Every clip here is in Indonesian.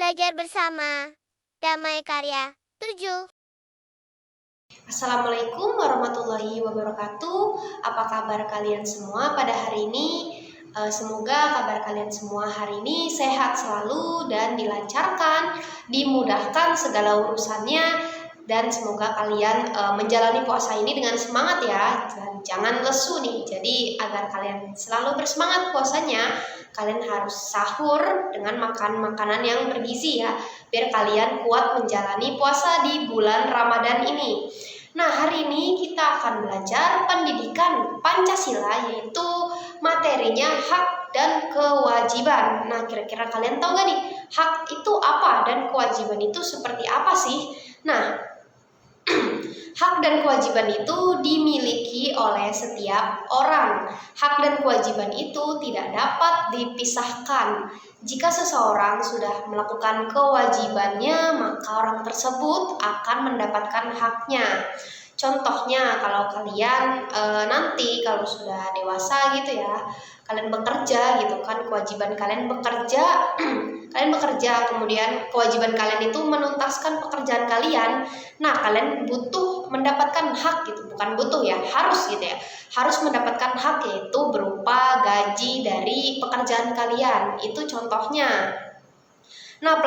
Belajar bersama. Damai Karya 7. Assalamualaikum warahmatullahi wabarakatuh. Apa kabar kalian semua pada hari ini? Semoga kabar kalian semua hari ini sehat selalu dan dilancarkan, dimudahkan segala urusannya, dan semoga kalian menjalani puasa ini dengan semangat ya, dan jangan lesu nih. Jadi agar kalian selalu bersemangat puasanya, kalian harus sahur dengan makan makanan yang bergizi ya, biar kalian kuat menjalani puasa di bulan Ramadan ini. Nah, hari ini kita akan belajar pendidikan Pancasila, yaitu materinya hak dan kewajiban. Nah, kira-kira kalian tahu gak nih, hak itu apa dan kewajiban itu seperti apa sih? Nah, hak dan kewajiban itu dimiliki oleh setiap orang. Hak dan kewajiban itu tidak dapat dipisahkan. Jika seseorang sudah melakukan kewajibannya, maka orang tersebut akan mendapatkan haknya. Contohnya, kalau kalian nanti kalau sudah dewasa gitu ya, kalian bekerja gitu kan, kewajiban kalian bekerja, kalian bekerja, kemudian kewajiban kalian itu menuntaskan pekerjaan kalian. Nah, kalian butuh mendapatkan hak gitu, bukan butuh ya, harus gitu ya. Harus mendapatkan hak, yaitu berupa gaji dari pekerjaan kalian. Itu contohnya. Nah,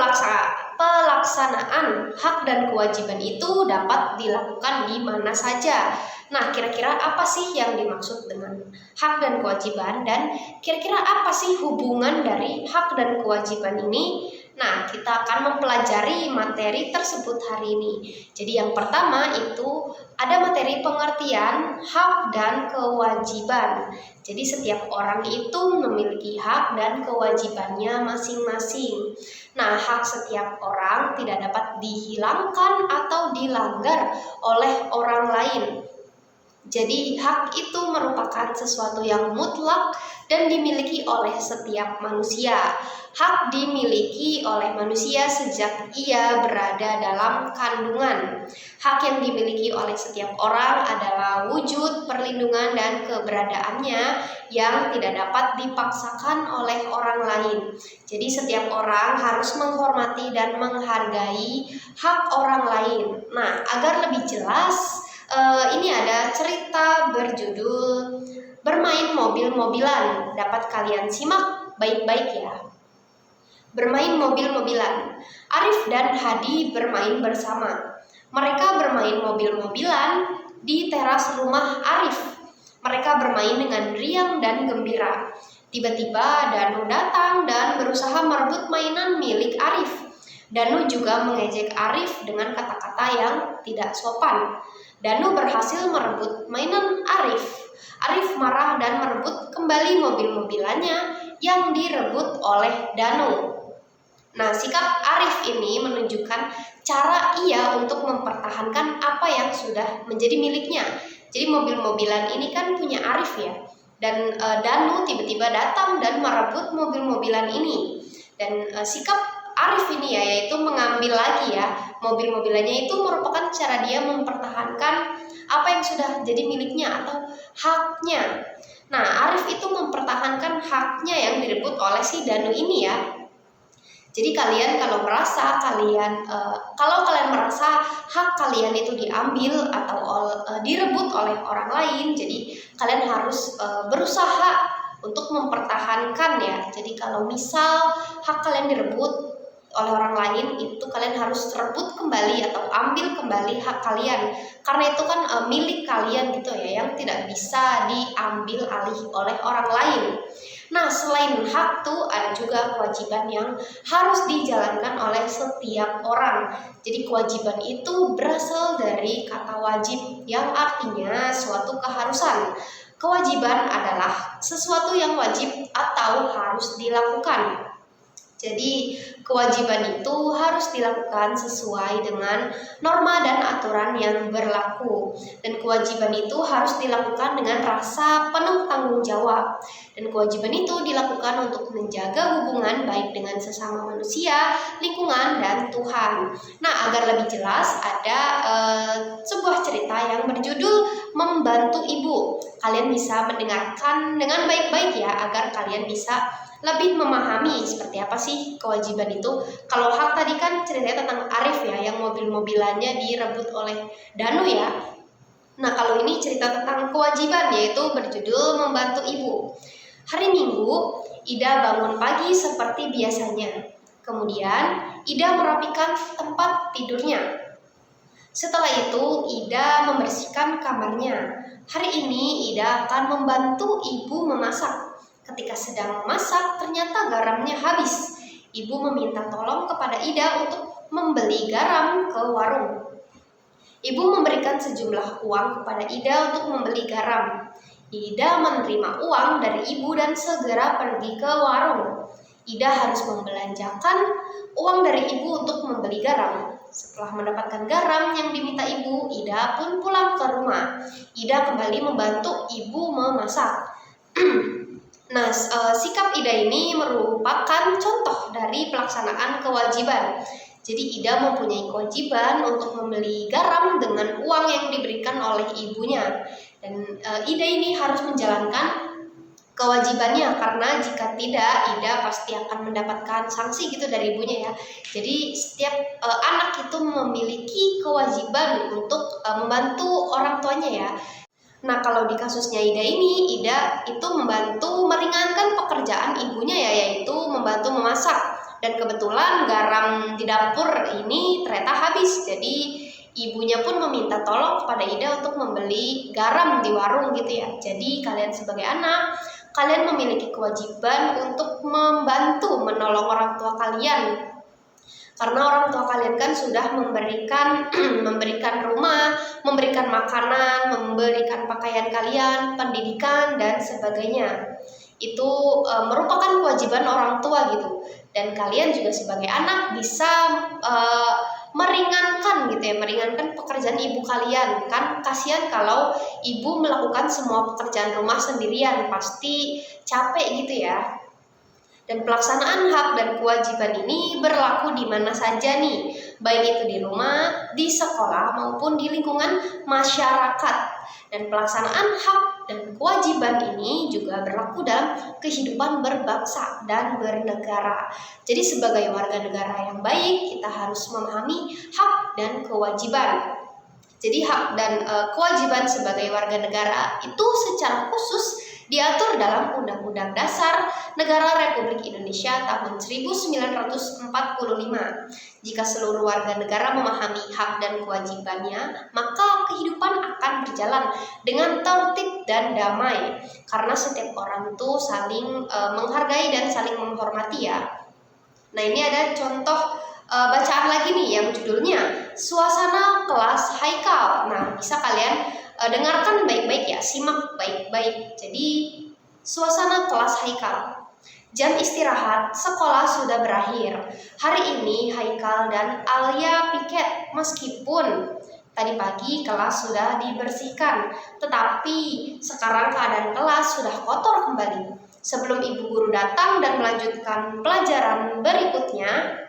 pelaksanaan hak dan kewajiban itu dapat dilakukan di mana saja. Nah, kira-kira apa sih yang dimaksud dengan hak dan kewajiban, dan kira-kira apa sih hubungan dari hak dan kewajiban ini? Nah, kita akan mempelajari materi tersebut hari ini. Jadi yang pertama itu ada materi pengertian hak dan kewajiban. Jadi setiap orang itu memiliki hak dan kewajibannya masing-masing. Nah, hak setiap orang tidak dapat dihilangkan atau dilanggar oleh orang lain. Jadi hak itu merupakan sesuatu yang mutlak dan dimiliki oleh setiap manusia. Hak dimiliki oleh manusia sejak ia berada dalam kandungan. Hak yang dimiliki oleh setiap orang adalah wujud, perlindungan, dan keberadaannya yang tidak dapat dipaksakan oleh orang lain. Jadi setiap orang harus menghormati dan menghargai hak orang lain. Nah, agar lebih jelas, ini ada cerita berjudul Bermain Mobil-Mobilan. Dapat kalian simak baik-baik ya. Bermain mobil-mobilan. Arif dan Hadi bermain bersama. Mereka bermain mobil-mobilan di teras rumah Arif. Mereka bermain dengan riang dan gembira. Tiba-tiba Danu datang dan berusaha merebut mainan milik Arif. Danu juga mengejek Arif dengan kata-kata yang tidak sopan. Danu berhasil merebut mainan Arif. Arif marah dan merebut kembali mobil-mobilannya yang direbut oleh Danu. Nah, sikap Arif ini menunjukkan cara ia untuk mempertahankan apa yang sudah menjadi miliknya. Jadi mobil-mobilan ini kan punya Arif ya. Dan Danu tiba-tiba datang dan merebut mobil-mobilan ini. Dan sikap Arif ini ya, yaitu mengambil lagi ya mobil-mobilannya, itu merupakan cara dia mempertahankan apa yang sudah jadi miliknya atau haknya. Nah, Arif itu mempertahankan haknya yang direbut oleh si Danu ini ya. Jadi kalian kalau kalian merasa hak kalian itu diambil atau direbut oleh orang lain, jadi kalian harus berusaha untuk mempertahankan ya. Jadi kalau misal hak kalian direbut oleh orang lain, itu kalian harus rebut kembali atau ambil kembali hak kalian, karena itu kan milik kalian gitu ya, yang tidak bisa diambil alih oleh orang lain. Nah, selain hak tuh ada juga kewajiban yang harus dijalankan oleh setiap orang. Jadi kewajiban itu berasal dari kata wajib yang artinya suatu keharusan. Kewajiban adalah sesuatu yang wajib atau harus dilakukan. Jadi kewajiban itu harus dilakukan sesuai dengan norma dan aturan yang berlaku. Dan kewajiban itu harus dilakukan dengan rasa penuh tanggung jawab. Dan kewajiban itu dilakukan untuk menjaga hubungan baik dengan sesama manusia, lingkungan, dan Tuhan. Nah, agar lebih jelas, ada sebuah cerita yang berjudul Membantu Ibu. Kalian bisa mendengarkan dengan baik-baik ya, agar kalian bisa lebih memahami seperti apa sih kewajiban itu. Kalau hak tadi kan ceritanya tentang Arif ya, yang mobil-mobilannya direbut oleh Danu ya. Nah, kalau ini cerita tentang kewajiban, yaitu berjudul Membantu Ibu. Hari Minggu, Ida bangun pagi seperti biasanya. Kemudian, Ida merapikan tempat tidurnya. Setelah itu, Ida membersihkan kamarnya. Hari ini, Ida akan membantu ibu memasak. Ketika sedang memasak, ternyata garamnya habis. Ibu meminta tolong kepada Ida untuk membeli garam ke warung. Ibu memberikan sejumlah uang kepada Ida untuk membeli garam. Ida menerima uang dari ibu dan segera pergi ke warung. Ida harus membelanjakan uang dari ibu untuk membeli garam. Setelah mendapatkan garam yang diminta ibu, Ida pun pulang ke rumah. Ida kembali membantu ibu memasak. Nah, sikap Ida ini merupakan contoh dari pelaksanaan kewajiban. Jadi Ida mempunyai kewajiban untuk membeli garam dengan uang yang diberikan oleh ibunya. Dan Ida ini harus menjalankan kewajibannya, karena jika tidak, Ida pasti akan mendapatkan sanksi gitu dari ibunya ya. Jadi setiap anak itu memiliki kewajiban untuk membantu orang tuanya ya. Nah, kalau di kasusnya Ida ini, Ida itu membantu meringankan pekerjaan ibunya ya, yaitu membantu memasak. Dan kebetulan garam di dapur ini ternyata habis, jadi ibunya pun meminta tolong kepada Ida untuk membeli garam di warung gitu ya. Jadi kalian sebagai anak, kalian memiliki kewajiban untuk membantu menolong orang tua kalian. Karena orang tua kalian kan sudah memberikan rumah, memberikan makanan, memberikan pakaian kalian, pendidikan dan sebagainya. Itu merupakan kewajiban orang tua gitu. Dan kalian juga sebagai anak bisa meringankan gitu ya, meringankan pekerjaan ibu kalian. Kan kasihan kalau ibu melakukan semua pekerjaan rumah sendirian, pasti capek gitu ya. Dan pelaksanaan hak dan kewajiban ini berlaku di mana saja nih, baik itu di rumah, di sekolah, maupun di lingkungan masyarakat. Dan pelaksanaan hak dan kewajiban ini juga berlaku dalam kehidupan berbangsa dan bernegara. Jadi sebagai warga negara yang baik, kita harus memahami hak dan kewajiban. Jadi hak dan kewajiban sebagai warga negara itu secara khusus diatur dalam Undang-Undang Dasar Negara Republik Indonesia tahun 1945. Jika seluruh warga negara memahami hak dan kewajibannya, maka kehidupan akan berjalan dengan tertib dan damai. Karena setiap orang itu saling menghargai dan saling menghormati ya. Nah, ini ada contoh bacaan lagi nih yang judulnya Suasana Kelas Haikal. Nah, bisa kalian dengarkan baik-baik ya, simak baik-baik. Jadi, suasana kelas Haikal. Jam istirahat sekolah sudah berakhir. Hari ini Haikal dan Alia piket meskipun tadi pagi kelas sudah dibersihkan, tetapi sekarang keadaan kelas sudah kotor kembali. Sebelum ibu guru datang dan melanjutkan pelajaran berikutnya,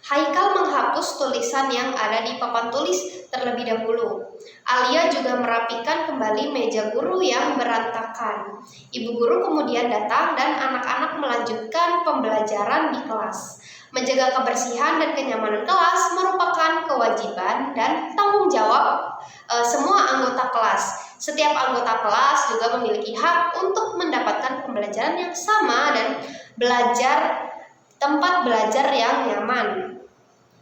Haikal menghapus tulisan yang ada di papan tulis terlebih dahulu. Alia juga merapikan kembali meja guru yang berantakan. Ibu guru kemudian datang dan anak-anak melanjutkan pembelajaran di kelas. Menjaga kebersihan dan kenyamanan kelas merupakan kewajiban dan tanggung jawab semua anggota kelas. Setiap anggota kelas juga memiliki hak untuk mendapatkan pembelajaran yang sama dan tempat belajar yang nyaman.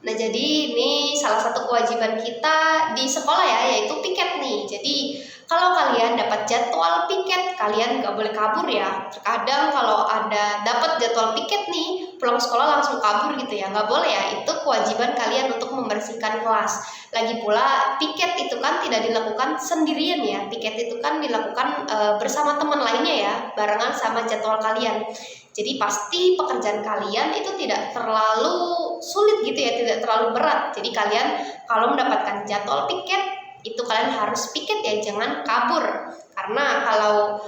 Nah, jadi ini salah satu kewajiban kita di sekolah ya, yaitu piket nih. Jadi kalau kalian dapat jadwal piket, kalian nggak boleh kabur ya. Terkadang kalau ada dapat jadwal piket nih, pulang sekolah langsung kabur gitu ya, nggak boleh ya. Itu kewajiban kalian untuk membersihkan kelas. Lagi pula piket itu kan tidak dilakukan sendirian ya. Piket itu kan dilakukan bersama teman lainnya ya, barengan sama jadwal kalian. Jadi pasti pekerjaan kalian itu tidak terlalu sulit gitu ya, tidak terlalu berat. Jadi kalian kalau mendapatkan jadwal piket, itu kalian harus piket ya, jangan kabur. Karena kalau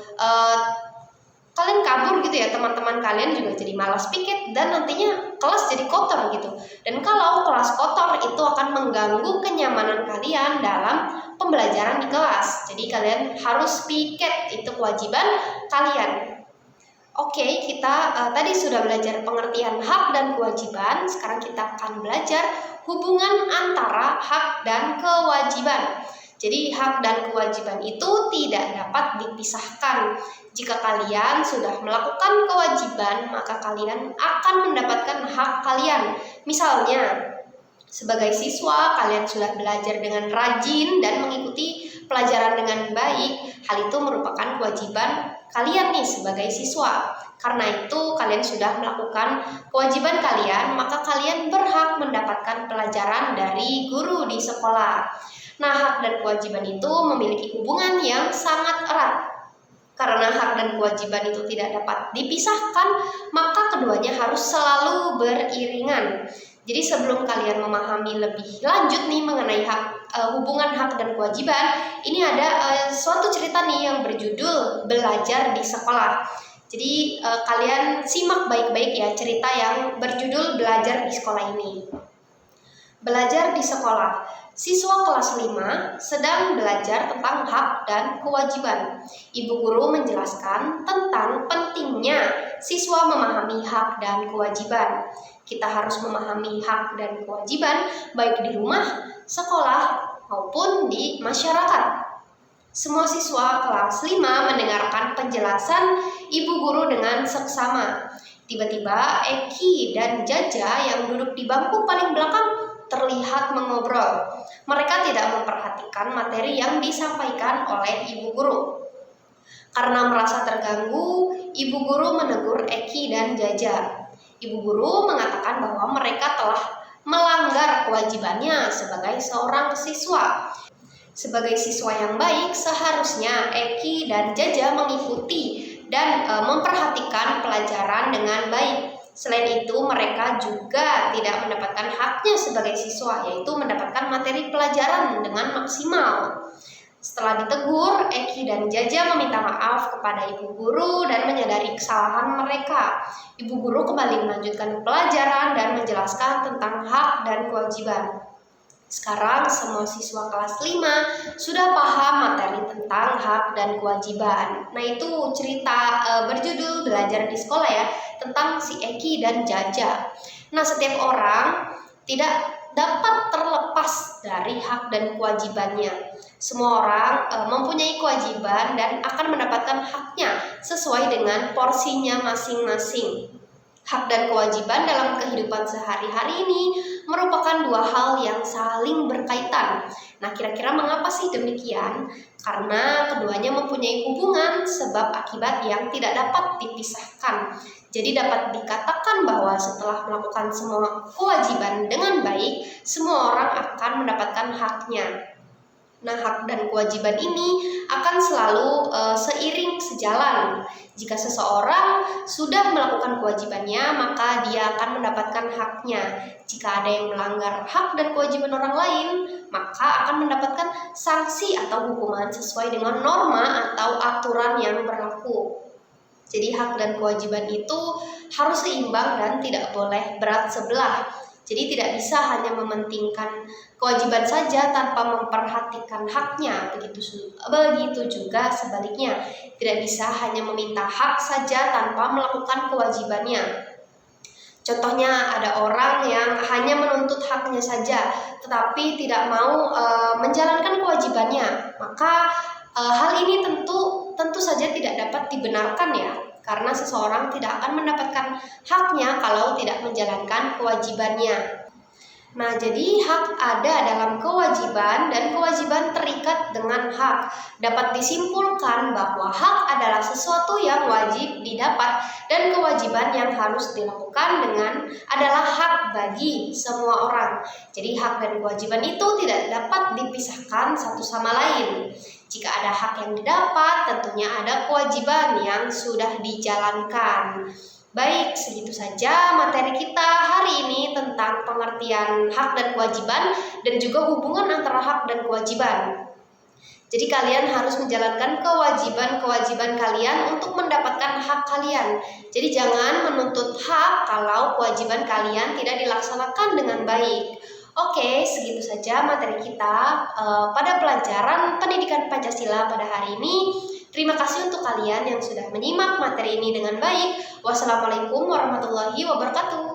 kalian kabur gitu ya, teman-teman kalian juga jadi malas piket dan nantinya kelas jadi kotor gitu. Dan kalau kelas kotor itu akan mengganggu kenyamanan kalian dalam pembelajaran di kelas. Jadi kalian harus piket, itu kewajiban kalian. Oke, kita tadi sudah belajar pengertian hak dan kewajiban. Sekarang kita akan belajar hubungan antara hak dan kewajiban. Jadi hak dan kewajiban itu tidak dapat dipisahkan. Jika kalian sudah melakukan kewajiban, maka kalian akan mendapatkan hak kalian. Misalnya, sebagai siswa, kalian sudah belajar dengan rajin dan mengikuti pelajaran dengan baik. Hal itu merupakan kewajiban kalian nih sebagai siswa. Karena itu, kalian sudah melakukan kewajiban kalian, maka kalian berhak mendapatkan pelajaran dari guru di sekolah. Nah, hak dan kewajiban itu memiliki hubungan yang sangat erat. Karena hak dan kewajiban itu tidak dapat dipisahkan, maka keduanya harus selalu beriringan. Jadi sebelum kalian memahami lebih lanjut nih mengenai hubungan hak dan kewajiban, ini ada suatu cerita nih yang berjudul Belajar di Sekolah. Jadi kalian simak baik-baik ya cerita yang berjudul Belajar di Sekolah ini. Belajar di sekolah. Siswa kelas 5 sedang belajar tentang hak dan kewajiban. Ibu guru menjelaskan tentang pentingnya siswa memahami hak dan kewajiban. Kita harus memahami hak dan kewajiban baik di rumah, sekolah, maupun di masyarakat. Semua siswa kelas 5 mendengarkan penjelasan ibu guru dengan seksama. Tiba-tiba Eki dan Jaja yang duduk di bangku paling belakang terlihat mengobrol. Mereka tidak memperhatikan materi yang disampaikan oleh ibu guru. Karena merasa terganggu, ibu guru menegur Eki dan Jaja. Ibu guru mengatakan bahwa mereka telah melanggar kewajibannya sebagai seorang siswa. Sebagai siswa yang baik, seharusnya Eki dan Jaja mengikuti dan memperhatikan pelajaran dengan baik. Selain itu, mereka juga tidak mendapatkan haknya sebagai siswa, yaitu mendapatkan materi pelajaran dengan maksimal. Setelah ditegur, Eki dan Jaja meminta maaf kepada ibu guru dan menyadari kesalahan mereka. Ibu guru kembali melanjutkan pelajaran dan menjelaskan tentang hak dan kewajiban. Sekarang semua siswa kelas 5 sudah paham materi tentang hak dan kewajiban. Nah, itu cerita berjudul Belajar di Sekolah ya, tentang si Eki dan Jaja. Nah, setiap orang tidak dapat terlepas dari hak dan kewajibannya. Semua orang mempunyai kewajiban dan akan mendapatkan haknya sesuai dengan porsinya masing-masing. Hak dan kewajiban dalam kehidupan sehari-hari ini merupakan dua hal yang saling berkaitan. Nah, kira-kira mengapa sih demikian? Karena keduanya mempunyai hubungan sebab akibat yang tidak dapat dipisahkan. Jadi dapat dikatakan bahwa setelah melakukan semua kewajiban dengan baik, semua orang akan mendapatkan haknya. Nah, hak dan kewajiban ini akan selalu seiring sejalan. Jika seseorang sudah melakukan kewajibannya, maka dia akan mendapatkan haknya. Jika ada yang melanggar hak dan kewajiban orang lain, maka akan mendapatkan sanksi atau hukuman sesuai dengan norma atau aturan yang berlaku. Jadi hak dan kewajiban itu harus seimbang dan tidak boleh berat sebelah. Jadi tidak bisa hanya mementingkan kewajiban saja tanpa memperhatikan haknya. Begitu juga sebaliknya. Tidak bisa hanya meminta hak saja tanpa melakukan kewajibannya. Contohnya ada orang yang hanya menuntut haknya saja, tetapi tidak mau menjalankan kewajibannya. Maka hal ini tentu saja tidak dapat dibenarkan ya. Karena seseorang tidak akan mendapatkan haknya kalau tidak menjalankan kewajibannya. Nah, jadi hak ada dalam kewajiban dan kewajiban terikat dengan hak. Dapat disimpulkan bahwa hak adalah sesuatu yang wajib didapat dan kewajiban yang harus dilakukan adalah hak bagi semua orang. Jadi hak dan kewajiban itu tidak dapat dipisahkan satu sama lain. Jika ada hak yang didapat, tentunya ada kewajiban yang sudah dijalankan. Baik, segitu saja materi kita hari ini tentang pengertian hak dan kewajiban dan juga hubungan antara hak dan kewajiban. Jadi kalian harus menjalankan kewajiban-kewajiban kalian untuk mendapatkan hak kalian. Jadi jangan menuntut hak kalau kewajiban kalian tidak dilaksanakan dengan baik. Oke, segitu saja materi kita pada pelajaran pendidikan Pancasila pada hari ini. Terima kasih untuk kalian yang sudah menyimak materi ini dengan baik. Wassalamualaikum warahmatullahi wabarakatuh.